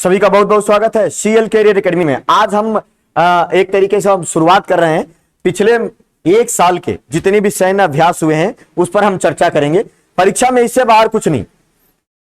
सभी का बहुत बहुत स्वागत है सीएल कैरियर एकेडमी में। आज हम एक तरीके से हम शुरुआत कर रहे हैं पिछले एक साल के जितने भी सैन्य अभ्यास हुए हैं उस पर हम चर्चा करेंगे। परीक्षा में इससे बाहर कुछ नहीं।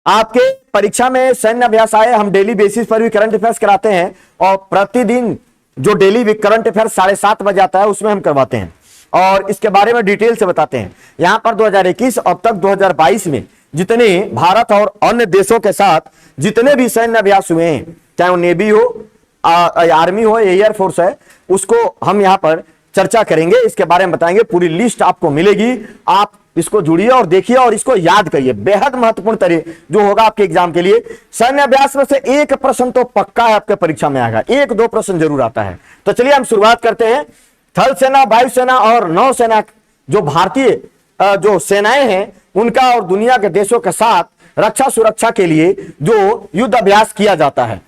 आपके परीक्षा में सैन्य अभ्यास आए, हम डेली बेसिस पर भी करंट अफेयर्स कराते हैं और प्रतिदिन जो डेली करंट अफेयर्स 7:30 बजे आता है उसमें हम करवाते हैं और इसके बारे में डिटेल से बताते हैं। यहां पर 2021 अब तक 2022 में जितने भारत और अन्य देशों के साथ जितने भी सैन्य अभ्यास हुए हैं, चाहे वो नेवी हो, आर्मी हो, एयरफोर्स है, उसको हम यहां पर चर्चा करेंगे। इसके बारे में बताएंगे, पूरी लिस्ट आपको मिलेगी। आप इसको जुड़िए और देखिए और इसको याद करिए। बेहद महत्वपूर्ण तरीके जो होगा आपके एग्जाम के लिए। सैन्य अभ्यास में से एक प्रश्न तो पक्का है आपके परीक्षा में आएगा, एक दो प्रश्न जरूर आता है। तो चलिए हम शुरुआत करते हैं। थल सेना, वायुसेना और नौसेना जो भारतीय जो सेनाएं हैं उनका और दुनिया के देशों के साथ रक्षा सुरक्षा के लिए जो युद्ध अभ्यास किया जाता है।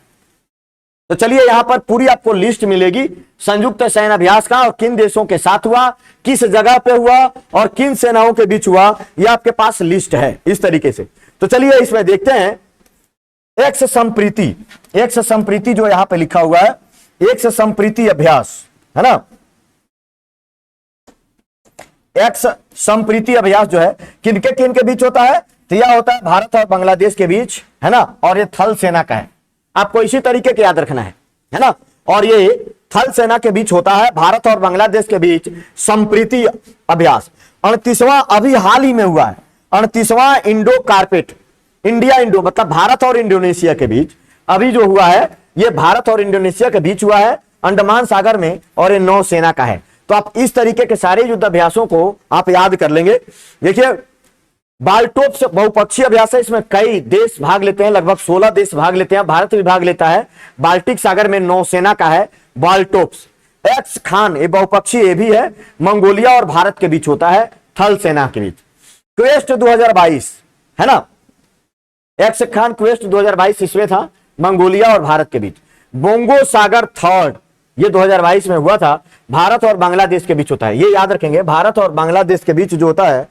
तो चलिए यहां पर पूरी आपको लिस्ट मिलेगी संयुक्त सैन्य अभ्यास का, और किन देशों के साथ हुआ, किस जगह पे हुआ और किन सेनाओं के बीच हुआ, यह आपके पास लिस्ट है इस तरीके से। तो चलिए इसमें देखते हैं। एक्स संप्रीति, एक्स संप्रीति जो यहां पे लिखा हुआ है, एक्स संप्रीति अभ्यास है ना। एक्स संप्रीति अभ्यास जो है किन के बीच होता है, तो यह होता है भारत और बांग्लादेश के बीच है ना, और ये थल सेना का है। आपको इसी तरीके के याद रखना है ना। और ये थल सेना के बीच होता है, भारत और बांग्लादेश के बीच संप्रीति अभ्यास। 38वां अभी हाल ही में हुआ है, 38वां इंडो कारपेट, इंडिया इंडो मतलब भारत और इंडोनेशिया के बीच अभी जो हुआ है, ये भारत और इंडोनेशिया के बीच हुआ है अंडमान सागर में, और ये नौसेना का है। तो आप इस तरीके के सारे युद्ध अभ्यासों को आप याद कर लेंगे। देखिए बाल्टोप्स बहुपक्षीय अभ्यास है, इसमें कई देश भाग लेते हैं, लगभग 16 देश भाग लेते हैं, भारत भी भाग लेता है। बाल्टिक सागर में नौसेना का है बाल्टोप्स। एक्स खान ये बहुपक्षीय ये भी है, मंगोलिया और भारत के बीच होता है, थल सेना के बीच। क्वेस्ट 2022 है ना, एक्स खान क्वेस्ट 2022 इसमें था, मंगोलिया और भारत के बीच। बोंगो सागर थर्ड ये 2022 में हुआ था, भारत और बांग्लादेश के बीच होता है। ये याद रखेंगे, भारत और बांग्लादेश के बीच जो होता है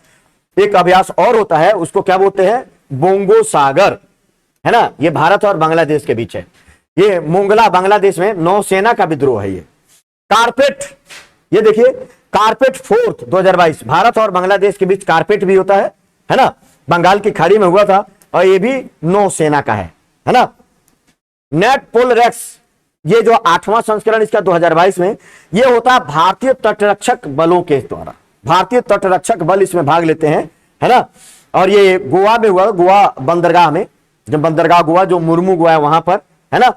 एक अभ्यास और होता है, उसको क्या बोलते हैं, बोंगो सागर है ना। ये भारत और बांग्लादेश के बीच है। ये मोंगला बांग्लादेश में नौसेना का विद्रोह है। ये कारपेट, ये देखिए कारपेट फोर्थ 2022 भारत और बांग्लादेश के बीच कारपेट भी होता है ना, बंगाल की खाड़ी में हुआ था, और ये भी नौसेना का है ना। नेट पोलरेक्स ये जो 8वां संस्करण इसका 2022 में, ये होता है भारतीय तटरक्षक बलों के द्वारा, भारतीय तटरक्षक बल इसमें भाग लेते हैं है ना। और ये गोवा में हुआ, गोवा बंदरगाह में, जब बंदरगाह गोवा जो मुर्मू गोवा है वहां पर है ना।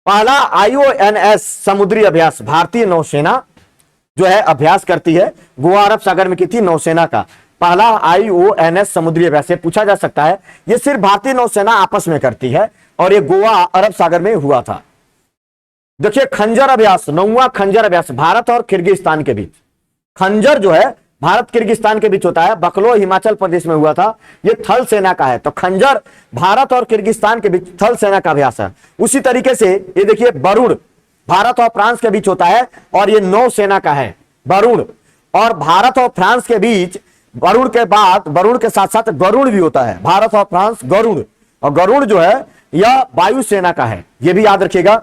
पहला IONS समुद्री अभ्यास भारतीय नौसेना जो है अभ्यास करती है, गोवा अरब सागर में की थी नौसेना का पहला IONS समुद्री अभ्यास। पूछा जा सकता है, ये सिर्फ भारतीय नौसेना आपस में करती है और ये गोवा अरब सागर में हुआ था। देखिए खंजर अभ्यास, 9वां खंजर अभ्यास भारत और किर्गिस्तान के बीच। खंजर जो है भारत किर्गिस्तान के बीच होता है, बकलो हिमाचल प्रदेश में हुआ था, ये थल सेना का है। तो खंजर भारत और किर्गिस्तान के बीच थल सेना का अभ्यास है। उसी तरीके से ये देखिए वरुण भारत और फ्रांस के बीच होता है और ये नौसेना का है वरुण। और भारत और फ्रांस के बीच वरुण के बाद, वरुण के साथ साथ गरुड़ भी होता है, भारत और फ्रांस गरुड़, और गरुड़ जो है यह वायुसेना का है, ये भी याद रखिएगा।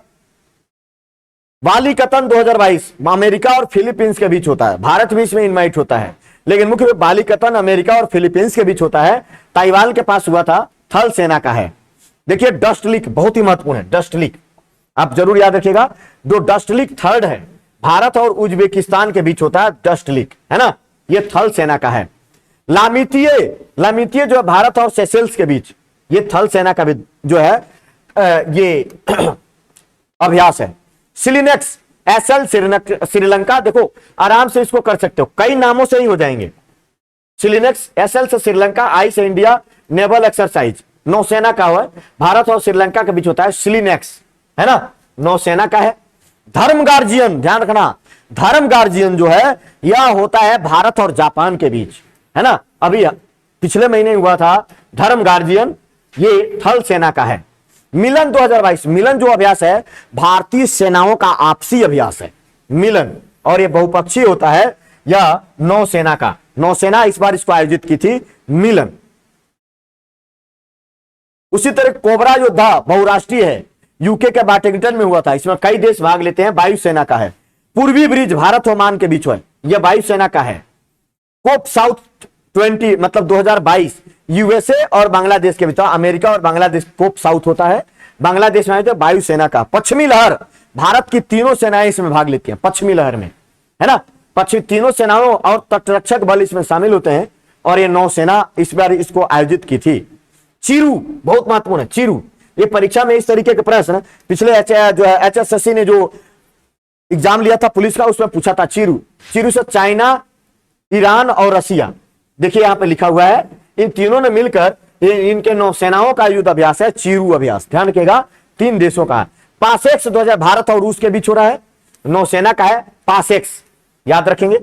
बालिकतन 2022 अमेरिका और फिलीपींस के बीच होता है, भारत भी इसमें इनवाइट होता है, लेकिन मुख्य रूप बालिकतन अमेरिका और फिलीपींस के बीच होता है, ताइवान के पास हुआ था, थल सेना का है। देखिए डस्टलिक बहुत ही महत्वपूर्ण है, डस्टलिक आप जरूर याद रखिएगा। जो डस्टलिक थर्ड है, भारत और उज्बेकिस्तान के बीच होता है डस्टलिक है ना, ये थल सेना का है। लामितिये, लामितिये जो है भारत और सेशेल्स के बीच, ये थल सेना का जो है ये अभ्यास है। सिलिनेक्स एसएल श्रीलंका, देखो आराम से इसको कर सकते हो, कई नामों से ही हो जाएंगे। सिलिनेक्स एसएल से श्रीलंका, आई से इंडिया, नेवल एक्सरसाइज नौसेना का हुआ, भारत और श्रीलंका के बीच होता है सिलिनेक्स है ना, नौसेना का है। धर्म गार्जियन ध्यान रखना, धर्म गार्जियन जो है यह होता है भारत और जापान के बीच है ना, अभी पिछले महीने हुआ था धर्म गार्जियन, ये थल सेना का है। मिलन 2022, मिलन जो अभ्यास है भारतीय सेनाओं का आपसी अभ्यास है मिलन, और ये बहुपक्षीय होता है या नौसेना का, नौसेना इस बार इसको आयोजित की थी मिलन। उसी तरह कोबरा योद्धा बहुराष्ट्रीय है, यूके के वाशिंगटन में हुआ था। इसमें कई देश भाग लेते हैं, वायुसेना का है। पूर्वी ब्रिज भारत ओमान के बीच है, यह वायुसेना का है। कोप साउथ 20 मतलब 2022 यूएसए और बांग्लादेश के बीच, अमेरिका और बांग्लादेश कोप साउथ होता है, बांग्लादेश में तो वायुसेना का। पश्चिमी लहर भारत की तीनों सेनाएं इसमें भाग लेती हैं, पश्चिमी लहर में, है ना। पश्चिमी तीनों सेनाओं और तटरक्षक बल इसमें शामिल होते हैं और ये नौसेना इस बार इसको आयोजित की थी। चीरू बहुत महत्वपूर्ण है, चीरू ये परीक्षा में इस तरीके के प्रश्न पिछले जो है HSSC ने जो एग्जाम लिया था पुलिस का उसमें पूछा था। चीरू, चीरू से चाइना, ईरान और रसिया, देखिए यहां पे लिखा हुआ है, इन तीनों ने मिलकर इनके नौसेनाओं का युद्ध अभ्यास है चीरू अभ्यास। ध्यान रखिएगा, 3 देशों का है। पासेक्स 2000 भारत और रूस के बीच हो रहा है, नौसेना का है पासेक्स, याद रखेंगे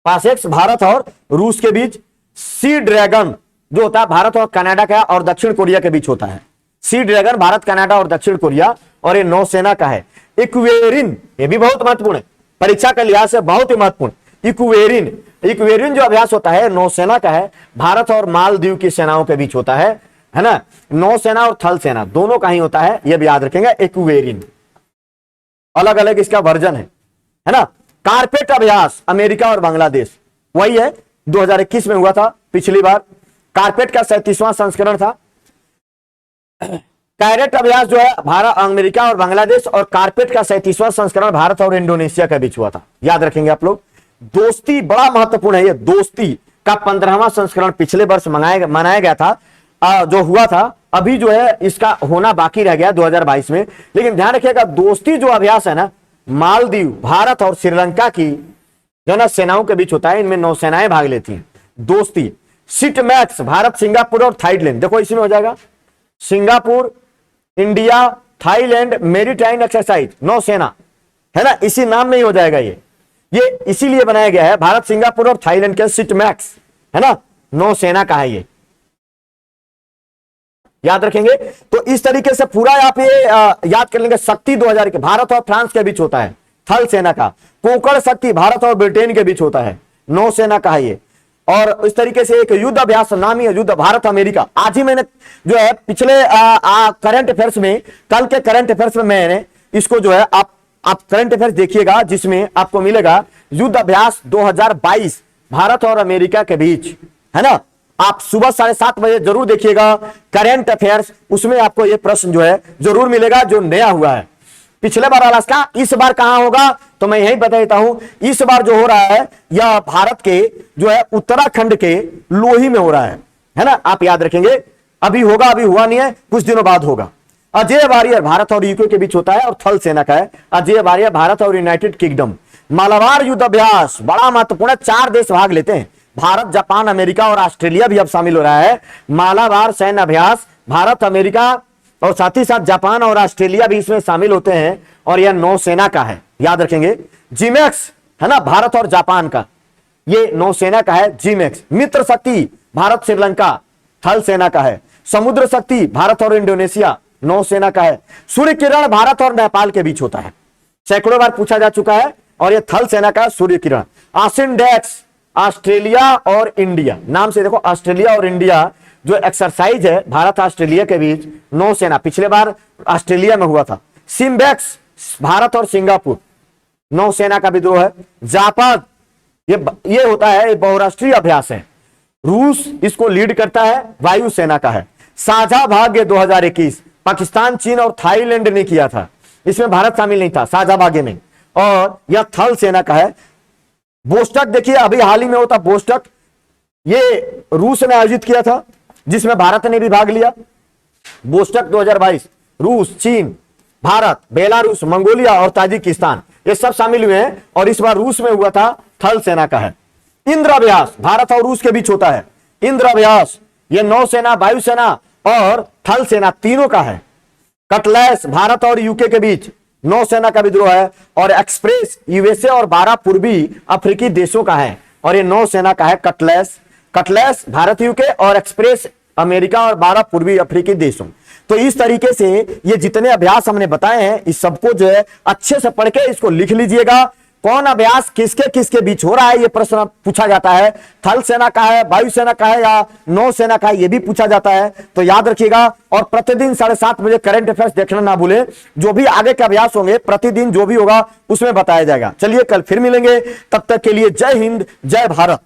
पासेक्स भारत और रूस के बीच। सी ड्रैगन जो होता है भारत और कनाडा का और दक्षिण कोरिया के बीच होता है। सी ड्रैगन भारत, कनाडा और दक्षिण कोरिया, और ये नौसेना का है। इक्वेरिन ये भी बहुत महत्वपूर्ण है, परीक्षा के लिहाज से बहुत ही महत्वपूर्ण। इक्वेरिन, इक्वेरिन जो अभ्यास होता है नौसेना का है, भारत और मालदीव की सेनाओं के बीच होता है ना। नौसेना और थल सेना दोनों का ही होता है, यह भी याद रखेंगे। इक्वेरिन अलग अलग इसका वर्जन है ना। कारपेट अभ्यास अमेरिका और बांग्लादेश वही है, 2021 में हुआ था पिछली बार। कारपेट का 37वां संस्करण था। कैरेट अभ्यास जो है भारत, अमेरिका और बांग्लादेश, और कारपेट का 37वां संस्करण भारत और इंडोनेशिया के बीच हुआ था, याद रखेंगे आप लोग। दोस्ती बड़ा महत्वपूर्ण है, ये दोस्ती का 15वां संस्करण पिछले वर्ष मनाया गया था, जो हुआ था। अभी जो है इसका होना बाकी रह गया 2022 में। लेकिन ध्यान रखिएगा, दोस्ती जो अभ्यास है ना, मालदीव, भारत और श्रीलंका की जो ना सेनाओं के बीच होता है, इनमें नौसेनाएं भाग लेती हैं। दोस्ती सिटमैक्स भारत, सिंगापुर और थाईलैंड, देखो इसमें हो जाएगा Singapore, India, Thailand maritime exercise नौसेना, है ना, इसी नाम में ही हो जाएगा। ये इसीलिए बनाया गया है, भारत, सिंगापुर और थाईलैंड के सिटमैक्स, है ना, नौसेना का है ये, याद रखेंगे। तो इस तरीके से पूरा आप ये याद कर लेंगे। शक्ति 2000 के भारत और फ्रांस के बीच होता है, थल सेना का। पोकड़ शक्ति भारत और ब्रिटेन के बीच होता है, नौसेना का है ये। और इस तरीके से एक युद्ध अभ्यास, नामी युद्ध भारत अमेरिका। आज ही मैंने जो है पिछले करंट अफेयर्स में, कल के करंट अफेयर्स में मैंने इसको जो है आप करंट अफेयर्स देखिएगा, जिसमें आपको मिलेगा युद्ध अभ्यास 2022 भारत और अमेरिका के बीच, है ना। आप सुबह 7:30 बजे जरूर देखिएगा करंट अफेयर्स, उसमें आपको यह प्रश्न जो है जरूर मिलेगा जो नया हुआ है। पिछले बार वाला का इस बार कहां होगा तो मैं यही बता देता हूं। इस बार जो हो रहा है यह भारत के जो है उत्तराखंड के लोही में हो रहा है ना। आप याद रखेंगे, अभी होगा, अभी हुआ नहीं है, कुछ दिनों बाद होगा। अजय वारियर भारत और यूके के बीच होता है और थल सेना का है। अजय वारियर भारत और यूनाइटेड किंगडम। मालाबार युद्ध अभ्यास बड़ा महत्वपूर्ण, 4 देश भाग लेते हैं, भारत, जापान, अमेरिका और ऑस्ट्रेलिया भी अब शामिल हो रहा है। मालाबार सैन्य अभ्यास भारत, अमेरिका और साथ ही साथ जापान और ऑस्ट्रेलिया भी इसमें शामिल होते हैं, और यह नौसेना का है, याद रखेंगे। जिमेक्स है ना, भारत और जापान का, ये नौसेना का है जिमेक्स। मित्र शक्ति भारत, श्रीलंका, थल सेना का है। समुद्र शक्ति भारत और इंडोनेशिया, नौसेना का है। सूर्य किरण भारत और नेपाल के बीच होता है, सैकड़ों बार पूछा जा चुका है, और यह थल सेना का सूर्य किरण। आसिंडेक्स ऑस्ट्रेलिया और इंडिया, नाम से देखो ऑस्ट्रेलिया और इंडिया जो एक्सरसाइज है भारत ऑस्ट्रेलिया के बीच, नौसेना, पिछले बार ऑस्ट्रेलिया में हुआ था। सिम्बेक्स भारत और सिंगापुर, नौसेना का विद्रोह है। जापान ये होता है, ये बहुराष्ट्रीय अभ्यास है, रूस इसको लीड करता है, वायुसेना का है। साझा भाग्य 2021 पाकिस्तान, चीन और थाईलैंड ने किया था, इसमें भारत शामिल नहीं था साझा भाग्य में, और यह थल सेना का है। बोस्टक देखिए अभी हाल ही में होता बोस्टक, ये रूस ने आयोजित किया था, जिसमें भारत ने भी भाग लिया। बोस्टक 2022 रूस, चीन, भारत, बेलारूस, मंगोलिया और ताजिकिस्तान ये सब शामिल हुए हैं, और इस बार रूस में हुआ था, थल सेना का है। इंद्र अभ्यास भारत और रूस के बीच होता है। इंद्र अभ्यास ये नौसेना, वायुसेना और थल सेना तीनों का है। कटलैस भारत और यूके के बीच, नौसेना का विद्रोह है। और एक्सप्रेस यूएसए और 12 पूर्वी अफ्रीकी देशों का है, और ये नौसेना का है। कटलैस भारत, यूके, और एक्सप्रेस अमेरिका और 12 पूर्वी अफ्रीकी देशों। तो इस तरीके से ये जितने अभ्यास हमने बताए हैं, इस सबको जो है अच्छे से पढ़ के इसको लिख लीजिएगा, कौन अभ्यास किसके किसके बीच हो रहा है, यह प्रश्न पूछा जाता है। थल सेना का है, वायुसेना का है या नौसेना का है, यह भी पूछा जाता है। तो याद रखिएगा। और प्रतिदिन 7:30 बजे करंट अफेयर्स देखना ना भूलें। जो भी आगे के अभ्यास होंगे प्रतिदिन जो भी होगा उसमें बताया जाएगा। चलिए कल फिर मिलेंगे, तब तक के लिए जय हिंद, जय भारत।